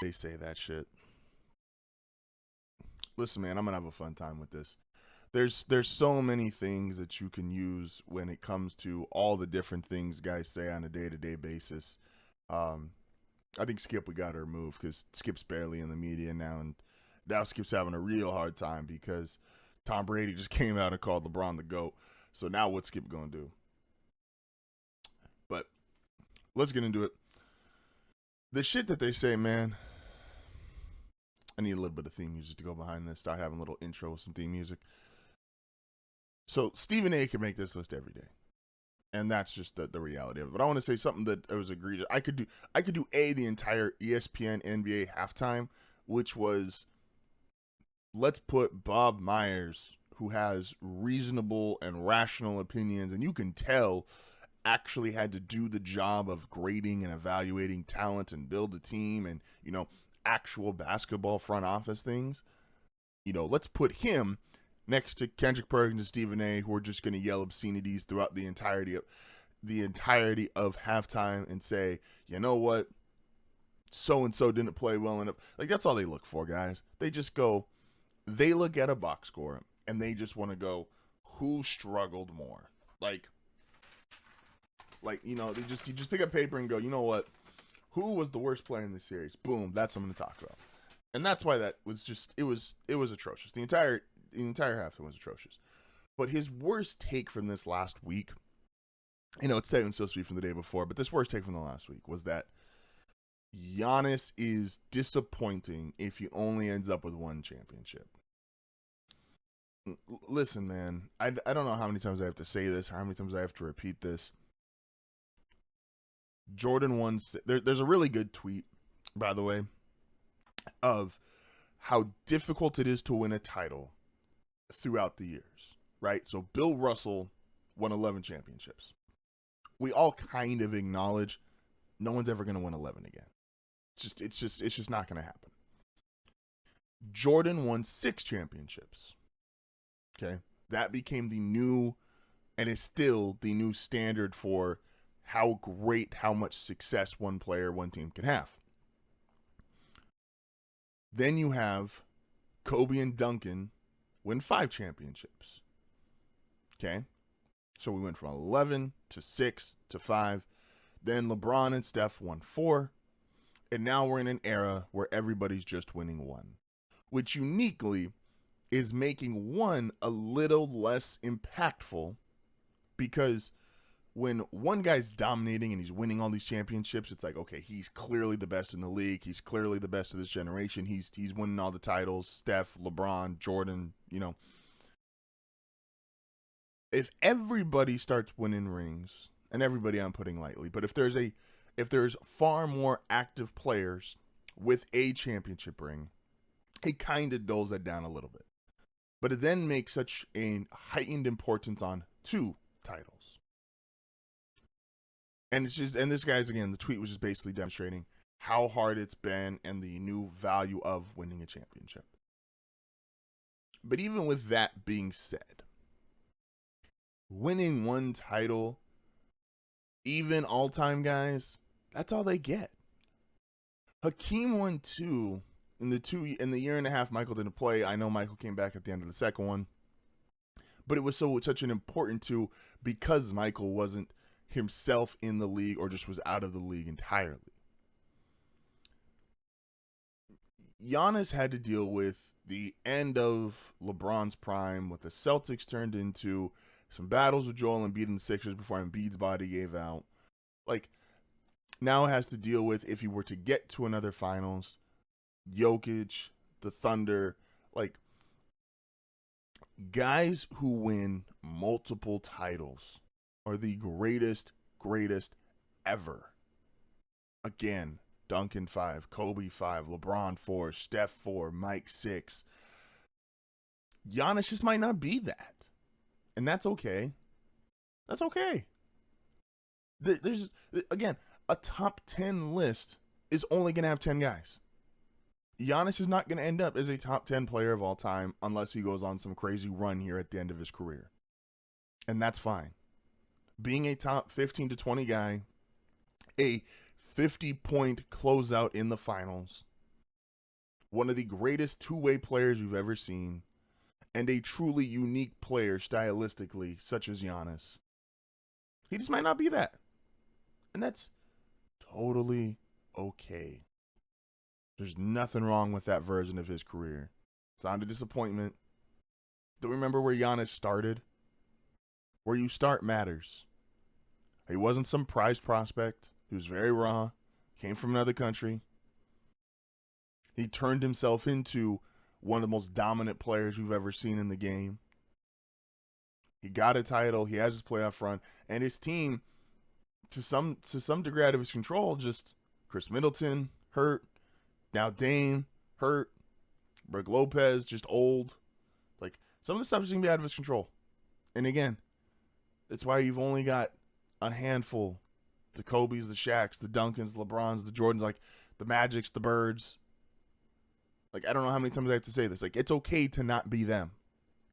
they say that shit. Listen, man, I'm gonna have a fun time with this. There's so many things that you can use when it comes to all the different things guys say on a day-to-day basis. Um, I think Skip, we got to remove because Skip's barely in the media now, and now Skip's having a real hard time because Tom Brady just came out and called LeBron the GOAT. So now what's Skip going to do? But let's get into it. The shit that they say, man, I need a little bit of theme music to go behind this. Start having a little intro with some theme music. So Stephen A. can make this list every day. And that's just the reality of it. But I want to say something that was egregious. I could do the entire ESPN NBA halftime, which was, let's put Bob Myers, who has reasonable and rational opinions, and you can tell actually had to do the job of grading and evaluating talent and build a team and, actual basketball front office things. Let's put him next to Kendrick Perkins and Stephen A., who are just going to yell obscenities throughout the entirety of halftime and say, you know what, so-and-so didn't play well enough. Like, that's all they look for, guys. They look at a box score, and they just want to go, who struggled more? You just pick up paper and go, you know what, who was the worst player in the series? Boom, that's what I'm going to talk about. And that's why that was just, it was atrocious. The entire halftime was atrocious. But his worst take from this last week, it's supposed to be from the day before, but this worst take from the last week was that Giannis is disappointing if he only ends up with one championship. Listen, man, I don't know how many times I have to say this or how many times I have to repeat this. Jordan won. There's a really good tweet, by the way, of how difficult it is to win a title throughout the years, right? So Bill Russell won 11 championships. We all kind of acknowledge no one's ever going to win 11 again. It's just not going to happen. Jordan won 6 championships. Okay? That became the new, and is still the new standard for how much success one player, one team can have. Then you have Kobe and Duncan win 5 championships. Okay? So we went from 11 to 6 to 5. Then LeBron and Steph won 4. And now we're in an era where everybody's just winning 1. Which uniquely is making 1 a little less impactful, because when one guy's dominating and he's winning all these championships, it's like, okay, he's clearly the best in the league. He's clearly the best of this generation. He's winning all the titles. Steph, LeBron, Jordan, If everybody starts winning rings, and everybody I'm putting lightly, but if there's far more active players with a championship ring, it kind of dulls that down a little bit. But it then makes such a heightened importance on 2 titles. And this guy's, again, the tweet was just basically demonstrating how hard it's been and the new value of winning a championship. But even with that being said, winning 1 title, even all-time guys, that's all they get. Hakeem won 2 in the year and a half Michael didn't play. I know Michael came back at the end of the second one, but it was such an important 2 because Michael wasn't himself in the league or just was out of the league entirely. Giannis had to deal with the end of LeBron's prime, what the Celtics turned into, some battles with Joel Embiid and the Sixers before Embiid's body gave out. Now has to deal with, if he were to get to another finals, Jokic, the Thunder, guys who win multiple titles are the greatest ever. Again, Duncan 5, Kobe 5, LeBron 4, Steph 4, Mike 6. Giannis just might not be that. And that's okay. That's okay. There's, again, a top 10 list is only going to have 10 guys. Giannis is not going to end up as a top 10 player of all time unless he goes on some crazy run here at the end of his career. And that's fine. Being a top 15 to 20 guy, a 50-point closeout in the finals, one of the greatest two-way players we've ever seen, and a truly unique player stylistically, such as Giannis. He just might not be that. And that's totally okay. There's nothing wrong with that version of his career. It's not a disappointment. Don't remember where Giannis started? Where you start matters. He wasn't some prized prospect. He was very raw. Came from another country. He turned himself into one of the most dominant players we've ever seen in the game. He got a title. He has his playoff run. And his team, to some degree out of his control, just Chris Middleton, hurt. Now Dame, hurt. Brook Lopez, just old. Like, some of the stuff is going to be out of his control. And again, that's why you've only got a handful. The Kobes, the Shaqs, the Duncans, the LeBrons, the Jordans, like the Magics, the Birds. Like, I don't know how many times I have to say this. Like, it's okay to not be them.